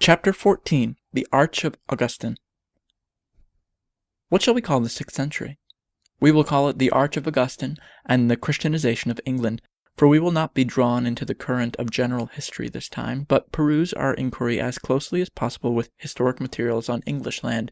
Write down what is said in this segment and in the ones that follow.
Chapter 14. The Arch of Augustine. What shall we call the 6th century? We will call it the Arch of Augustine and the Christianization of England, for we will not be drawn into the current of general history this time, but peruse our inquiry as closely as possible with historic materials on English land.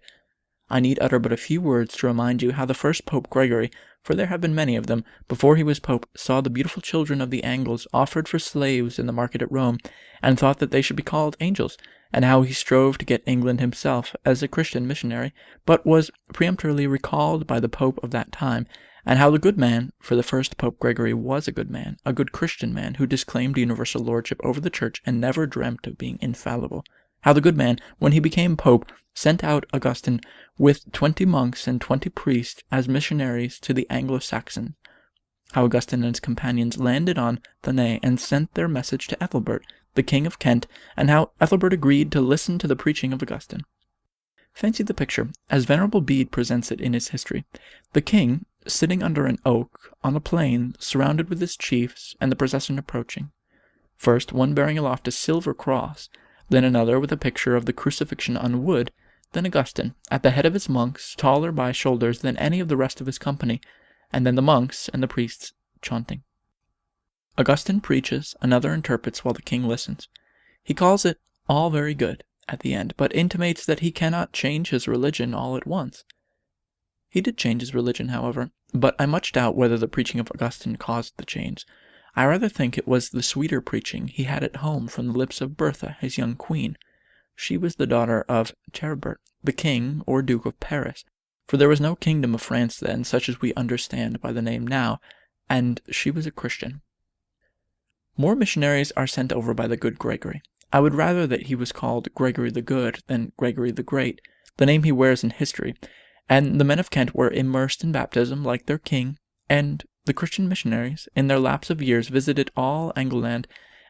I need utter but a few words to remind you how the first Pope Gregory, for there have been many of them, before he was Pope, saw the beautiful children of the Angles offered for slaves in the market at Rome, and thought that they should be called angels, and how he strove to get England himself as a Christian missionary, but was peremptorily recalled by the Pope of that time, and how the good man, for the first Pope Gregory was a good man, a good Christian man, who disclaimed universal lordship over the Church and never dreamt of being infallible, how the good man, when he became Pope, sent out Augustine with 20 monks and 20 priests as missionaries to the Anglo-Saxons, how Augustine and his companions landed on Thanay and sent their message to Ethelbert, the King of Kent, and how Ethelbert agreed to listen to the preaching of Augustine. Fancy the picture, as Venerable Bede presents it in his history. The king, sitting under an oak, on a plain, surrounded with his chiefs, and the procession approaching. First, one bearing aloft a silver cross, then another with a picture of the crucifixion on wood, then Augustine, at the head of his monks, taller by shoulders than any of the rest of his company, and then the monks and the priests chanting. Augustine preaches, another interprets while the king listens. He calls it all very good at the end, but intimates that he cannot change his religion all at once. He did change his religion, however, but I much doubt whether the preaching of Augustine caused the change. I rather think it was the sweeter preaching he had at home from the lips of Bertha, his young queen. She was the daughter of Charibert, the king or duke of Paris, for there was no kingdom of France then, such as we understand by the name now, and she was a Christian. More missionaries are sent over by the good Gregory. I would rather that he was called Gregory the Good than Gregory the Great, the name he wears in history, and the men of Kent were immersed in baptism like their king, and the Christian missionaries, in their lapse of years, visited all Angleland,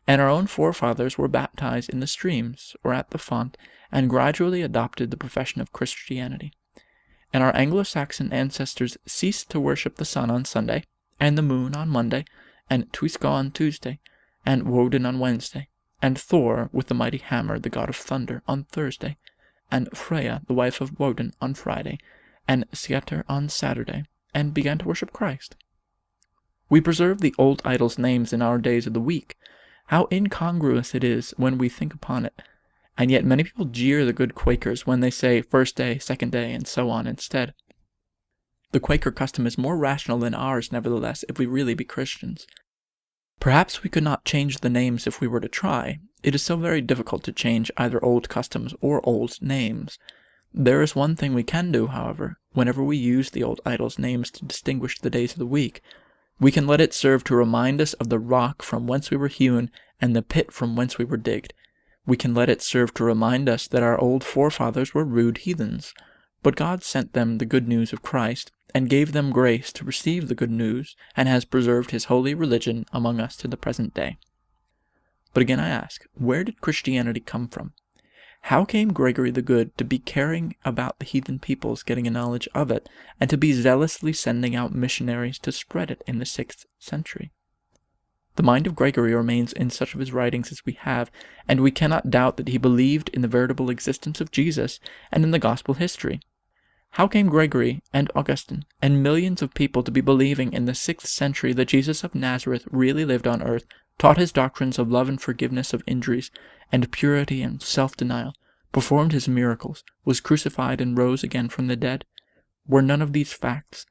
and our own forefathers were baptized in the streams or at the font, and gradually adopted the profession of Christianity. And our Anglo-Saxon ancestors ceased to worship the sun on Sunday, and the moon on Monday, and Twisca on Tuesday, and Woden on Wednesday, and Thor with the mighty hammer, the god of thunder, on Thursday, and Freya, the wife of Woden, on Friday, and Sieter on Saturday, and began to worship Christ. We preserve the old idols' names in our days of the week. How incongruous it is when we think upon it, and yet many people jeer the good Quakers when they say first day, second day, and so on instead. The Quaker custom is more rational than ours, nevertheless, if we really be Christians. Perhaps we could not change the names if we were to try. It is so very difficult to change either old customs or old names. There is one thing we can do, however, whenever we use the old idols' names to distinguish the days of the week. We can let it serve to remind us of the rock from whence we were hewn and the pit from whence we were digged. We can let it serve to remind us that our old forefathers were rude heathens, but God sent them the good news of Christ, and gave them grace to receive the good news, and has preserved his holy religion among us to the present day. But again I ask, where did Christianity come from? How came Gregory the Good to be caring about the heathen peoples getting a knowledge of it, and to be zealously sending out missionaries to spread it in the 6th century? The mind of Gregory remains in such of his writings as we have, and we cannot doubt that he believed in the veritable existence of Jesus and in the gospel history. How came Gregory and Augustine and millions of people to be believing in the 6th century that Jesus of Nazareth really lived on earth, taught his doctrines of love and forgiveness of injuries, and purity and self-denial, performed his miracles, was crucified and rose again from the dead? Were none of these facts,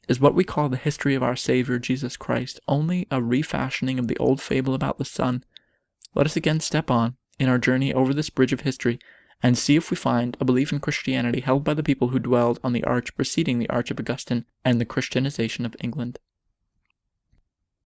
is what we call the history of our Savior Jesus Christ, only a refashioning of the old fable about the sun? Let us again step on, in our journey over this bridge of history, and see if we find a belief in Christianity held by the people who dwelled on the arch preceding the Arch of Augustine and the Christianization of England.